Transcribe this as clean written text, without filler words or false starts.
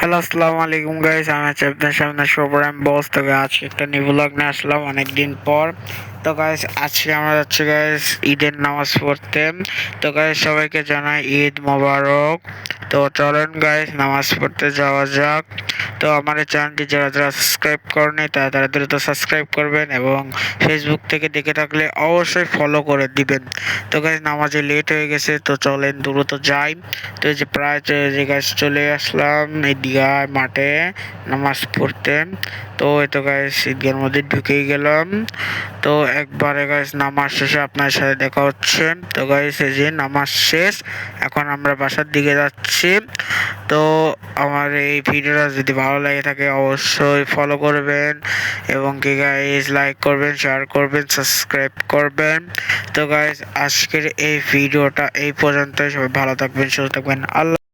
Hello, আসসালামু আলাইকুম guys. আমি আছি আপনার সামনে শুভরাম বস। তো আজকে একটা নিউ ব্লগ নিয়ে আসলাম অনেকদিন পর। তো গাইস আজকে আমরা যাচ্ছি গাইস ঈদের নামাজ পড়তে। তো গাইস সবাইকে জানাই ঈদ মোবারক। তো চলেন গাইস নামাজ পড়তে যাওয়া যাক। তো আমার এই চ্যানেলটি যারা যারা সাবস্ক্রাইব করেনি তারা তারা দ্রুত সাবস্ক্রাইব করবেন এবং ফেসবুক থেকে দেখে থাকলে অবশ্যই ফলো করে দিবেন। তো গাইস নামাজে লেট হয়ে গেছে, তো চলেন দ্রুত যাই। তো এই যে প্রায় যে গাইস চলে আসলাম এই দীঘার মাঠে নামাজ পড়তে। তো এই তো গাইস ঈদগার মধ্যে ঢুকেই গেলাম। তো একবারে গাইস নামাজ শেষে আপনার সাথে দেখা হচ্ছে। তো গাইস এই যে নামাজ শেষ, এখন আমরা বাসার দিকে যাচ্ছি। তো আমার এই ভিডিওটা যদি ভালো লাগে থাকে অবশ্যই ফলো করবেন এবং কি গাইস লাইক করবেন, শেয়ার করবেন, সাবস্ক্রাইব করবেন। তো গাইস আজকের এই ভিডিওটা এই পর্যন্তই। সবাই ভালো থাকবেন, সুস্থ থাকবেন। আল্লাহ।